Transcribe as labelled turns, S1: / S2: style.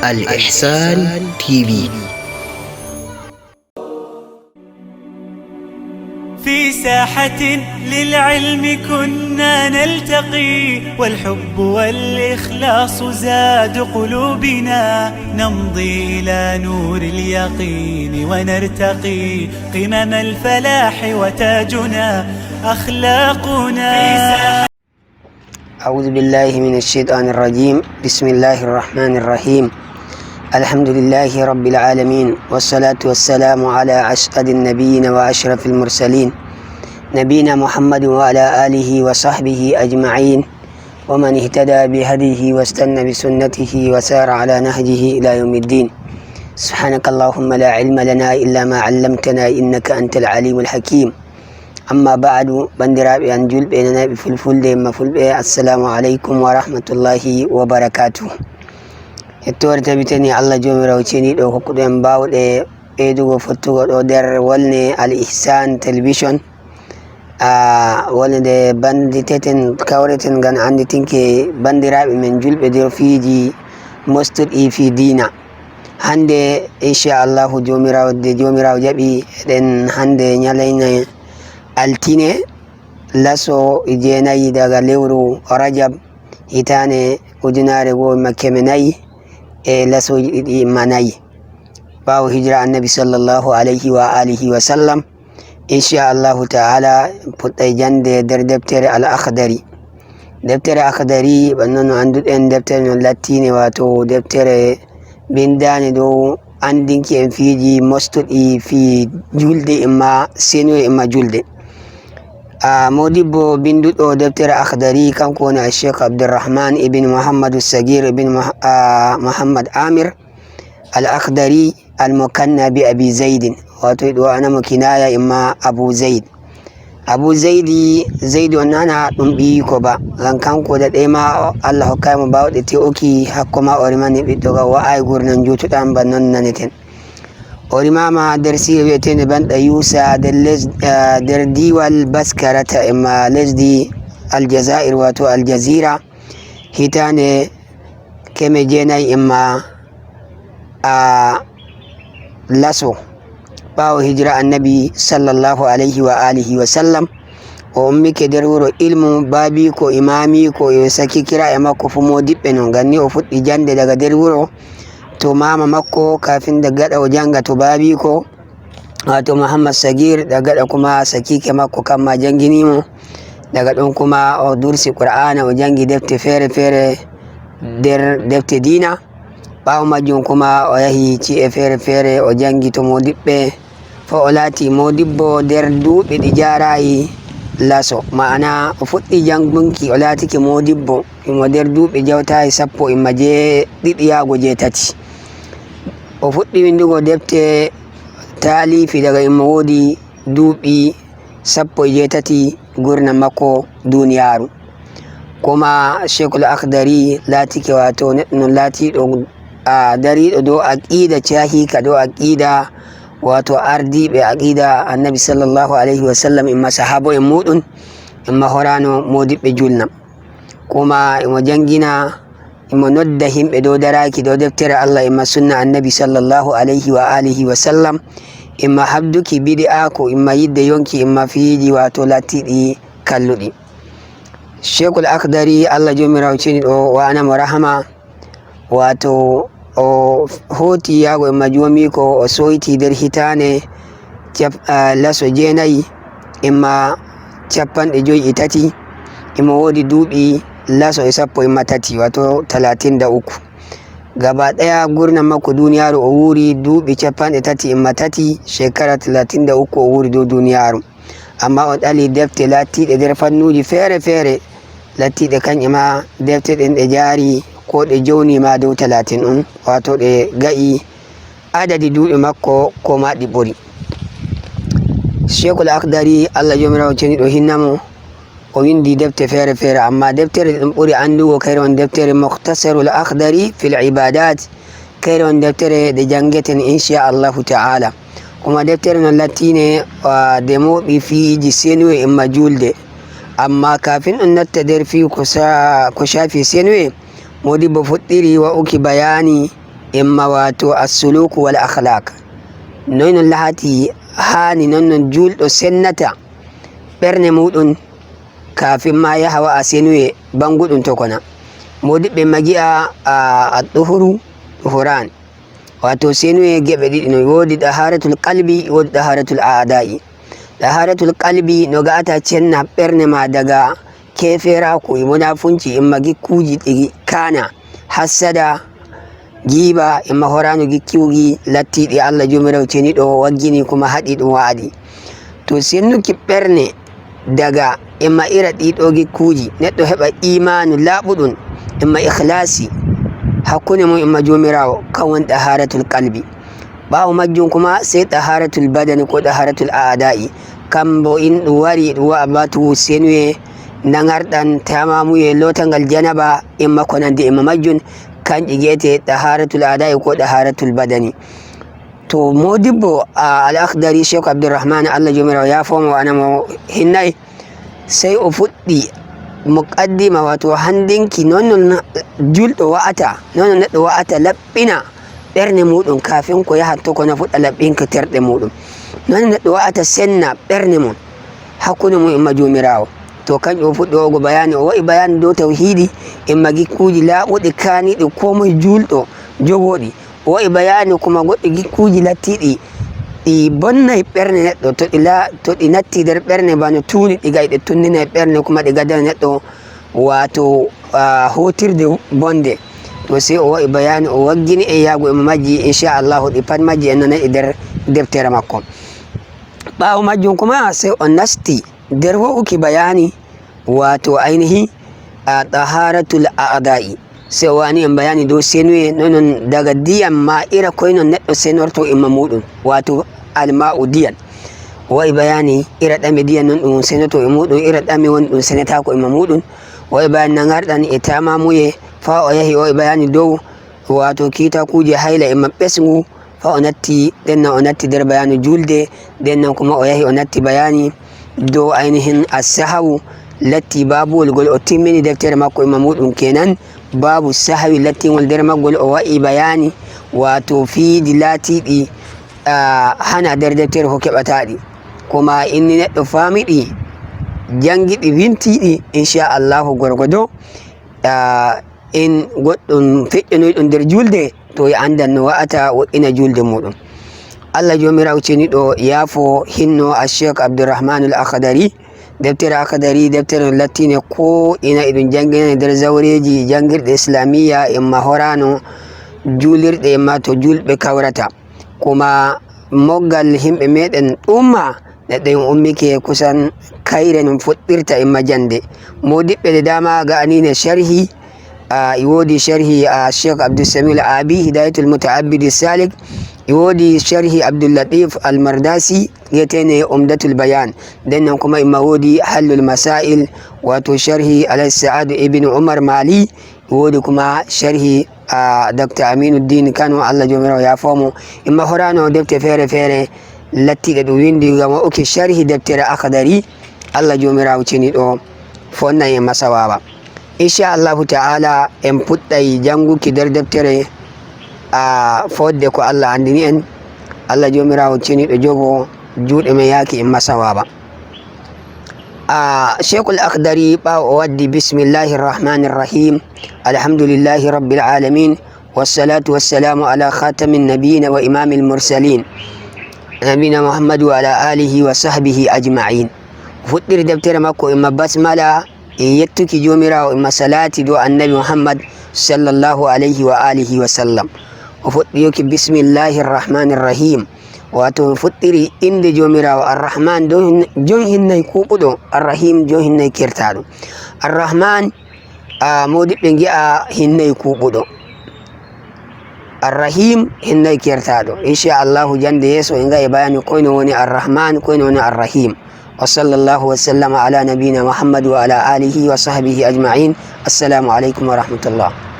S1: الإحسان TV.
S2: في ساحة للعلم كنا نلتقي، والحب والإخلاص زاد قلوبنا، نمضي إلى نور اليقين ونرتقي قمم الفلاح وتاجنا أخلاقنا.
S3: أعوذ بالله من الشيطان الرجيم. بسم الله الرحمن الرحيم. الحمد لله رب العالمين، والصلاة والسلام على أسعد النبيين وأشرف المرسلين، نبينا محمد وعلى آله وصحبه أجمعين، ومن اهتدى بهديه واستنى بسنته وسار على نهجه إلى يوم الدين. سبحانك اللهم لا علم لنا إلا ما علمتنا إنك أنت العليم الحكيم. أما بعد، بندرابي أنجل بيننا بفلفل ديما فلبي. السلام عليكم ورحمة الله وبركاته. التور تبتني الله جومي روشيني دو كودن باود ايدو فتو دو در ولني الإحسان تلفزيون ولن دي باندي تتن كورتن غان عندي تنكي بندرابي من جل بدر فيجي مستر في دينا هندي إن شاء الله جومي راو جبي دن هندي نيالين altine laso ijenayi daga lewru rajab hitane ujunare go makkeme nayi e lasoji ɗiɗi manayi bawo hijira annabi sallallahu alayhi wa alihi wa sallam. inchallahu ta'ala puɗɗay jande nder deftere al akhdari. deftere akhdari ɓannon no anduɗen deftere non lattine, wato deftere bindane dow andinki en fiji mostuɗi fi julde imma senoye imma julde. modibbo binduɗo deftere akhdari kanko woni Sheikh Abdurrahman ibn Muhammad Sagir ibn Muhammad Amir al akhdari al mukanna bi abi zaidin, wato ɗo anamo kinaya imma abu zaid. abu zaidi on nana ɗum ɓiyiko ba, ngam kanko da ɗema Allah hokkaymo bawɗe te'uki hakko ma o rimani ɓiɗɗo ga wa'ay gurnan jutuɗan ba non naneten. o rimama nder siya wiyetende banɗa yusa nder diwal baskarata imma lesdi aljazair wato aljazira hitande keme jeenayi imma laso ɓawo hijira annabi sallallahu alayhi wa alihi wa sallam. o ummike nder wuro ilmu baabi ko imami ko e saki kira e makko fu modiɓɓe non, ganni o fuɗɗi jande daga nder wuro to mama makko kafin da gada o janga to babi ko wato Muhammad Sagir, da gada kuma sakike makko kamma janginimo. daga ɗon kuma o dursi Qur'ana o jangi defte fere fere nder defte dina. ɓawo majjum kuma o yahi ci'e fere fere o jangi to modiɓɓe fo o laati modibbo nder duuɓi ɗi jarayi laso, ma'ana o fuɗɗi jangunki o laatike modibbo imo nder duuɓi jawtayi sappo imma ɗiɗi yago tati. o fuɗɗi windugo defte talifi daga imma wodi duuɓi 17 gurna makko duniyaru. kuma Sheikhul Akhdari laatike wato neɗɗo non laatiɗo dariɗo dow aqida cahika, dow aqida wato ardiɓe aqida annabi sallallahu alayhi wa sallam, imma sahabo en muɗum imma horano modiɓɓe julnam. kuma imo jangina imo nodda himɓe dow daraki dow deftere Allah imma sunna annabi sallallahu alayhi wa alihi wa sallam, imma habduki bid'a ko imma yidde yonki imma fiiji wato lattiɗi kalluɗi. Sheikhul Akhdari Allah jomirawo ceni ɗo wanamo rahama, wato o hoti yago imma jomi ko o soyti nder hitane laso jeenayi imma 53 imo wodi duuɓi laso e 13 wato 33. gaba ɗaya gurnan makko duniyaru o wuri duuɓi 30 imma 3 shekara 33 o wuri dow duniyaru. amma o ɗali defte lattiɗe nder fannuji fere fere lattiɗe kanje ma defte ɗen ɗe jari ko ɗe jownima dow 30 wato ɗe ga'i adadi duuɓi makko ko ma ɗi ɓuri. Sheikhul Akhdari Allah jomirawo ceni ɗo hinnamo o windi defte fere fere, amma deftere ɗum ɓuri andugo kayre on deftere Mukhtasarul Akhdari fil ibadat, kayre on deftere de jangeten inchallahu ta'ala. kuma deftere non lattine demoɓi fiiji senwe imma julde. amma kafin on natta nder fi ko shafi senwe modibbo fuɗɗiri wa'uki bayani imma wato as-suluku wal akhlaq non lahati hani non julɗo sennata ɓernde muɗum kafin ma yaha wa'a senuye banguɗum tokona. modiɓɓe magi'a ad-duhuru duhuran wato senuye geɓe ɗiɗi no wodi daharatul qalbi wodi daharatul a'da'i. daharatul qalbi no ga'ata cenna ɓernde ma daga keferaku e munafunci imma gikkuji ɗi kana hassada giba imma horano gikkuji lattiɗi Allah jomirawo ceniɗo waggini kuma haɗi ɗum wa'adi. to sennuki ɓernde daga imma ira ɗiɗo gikkuji neɗɗo heɓa imanu laɓuɗum imma ikhlasi hakkunde mum imma jomirawo kan woni daharatul qalbi. ɓawo majjum kuma sai daharatul badani ko daharatul a'da'i kambo in ɗum wari ɗum wa'a batu senuye nagarɗan tamamuye lotangal janaba imma ko nandi imma majjum kanƴi guete daharatul a'da'i ko daharatul badani. to modibbo al-akhdari Sheikh Abdurrahman Allah jomirawo yafomo anamo hinnay sai o fuɗɗi muqaddima wato handinki non julɗo wa'ata non neɗɗo wa'ata laɓɓina ɓernde muɗum kafin ko yaha to kono fuɗɗa laɓɓinka terɗe muɗum. non neɗɗo wa'ata senna ɓernde mum hakkunde mum imma jomirawo. to kanƴum o fuɗɗi ogo bayani o waɗi bayani dow tawhidi imma gikkuji laaɓuɗi kaniɗi komoye julɗo jogoɗi. o waɗi bayani kuma goɗɗi gikkuji lattiɗi ɗi bonnay ɓernde neɗɗo to ɗi natti nder ɓernde bano tuuni ɗi gay ɗe tundinay ɓernde kuma ɗi gaddana neɗɗo wato hotirde bonde. to sai o waɗi bayani o waggini e yaago emo majji inchallahu ɗi pat majji en nanayi nder deftere makko. ɓawo majjum kuma sai o nasti nder wo'uki bayani wato ainihi taharatul a'da'i. sai o wani en bayani dow senuye nonon daga diyam ma ira koynon neɗɗo senorto imma muɗum wato alma'u diyan. o waɗi bayani ira ɗame diyan non ɗum senoto e muɗum ira ɗame woni ɗum senetako imma muɗum. o waɗi bayani nagarɗan e tamamuye fa o yahi o waɗi bayani dow wato kitakuje hayla imma ɓesgu fa o natti ɗennan o natti nder bayani julde ɗennan kuma o yahi o natti bayani dow ainihin as-sahawu latti babuwol gol o timmini deftere makko imma muɗum kenan babu sahawi lattingol nder maggol o waɗi bayani wato fiidi laatiɗi hana nder deftere ko keɓataɗi kuma inni neɗɗo famiɗi jangiɗi wintiɗi inchallahu gorgodo in goɗɗum feƴƴonoyɗum nder julde to e andan no wa'ata woɗɗina julde muɗum. Allah jomirawo ceniɗo yaafo hinno a Sheikh Abdurrahman al-Akhdari. deftere akhdari deftere lattine ko ina eɗum jangina nder zawreji jangirɗe islamiyya imma horano julirɗe imma to julɓe kawrata kuma moggal himɓe meɗen ɗumma neɗɗo en ummike kusan kayre num fuɗɗirta imma jande. modiɓɓe de dama ga'anine sharhi wodi sharhi Sheikh Abdussamil Abi Hidayatul Muta'abbidi Salik wodi sharhi Abdul Latif Al-Mardasi yetene Umdatul Bayan dennan kuma imma wodi Hallul Masail wato sharhi Al-Sa'ad ibn Umar Mali wodi kuma sharhi Dr. Aminuddin Kano Allah jomirawo yafomo imma horano defte fere fere lattiɗe ɗum windi gam waɗuki sharhi deftere akhdari. Allah jomirawo ceniɗo fonnay en masawawa. inchallahu ta'ala en puɗɗay janguki nder deftere fodde ko Allah andini en. Allah jomirawo ceniɗo jogo juuɗe men yaaki en masawaba. Sheikhul Akhdari ɓawo o waddi bismillahi rrahmani rrahim alhamdulillahi rabbil alamin wassalatu wassalamu ala khatamin nabiyina wa imamil mursalin nabina muhammadu wa ala alihi wa sahbihi ajma'in. fuɗɗiri deftere makko imma basmala e yettuki jomirawo imma salati do annabi muhammad sallallahu alayhi wa alihi wa sallam. o fuɗɗiyoki bismillahi rrahmani rrahim wato fuɗɗiri inde jomirawo arrahman jon hinnay kuɓuɗo arrahim jon hinnay kertaɗo. arrahman modiɓɓe gi'a hinnay kuɓuɗo arrahim hinnay kertaɗo. inchallahu jande yeeso e gaye bayani koyno woni arrahman koyno woni arrahim. wa sallallahu wa sallama ala nabina muhammad wa ala alihi wa sahbihi ajma'in. assalamu aleykum wa rahmatullah.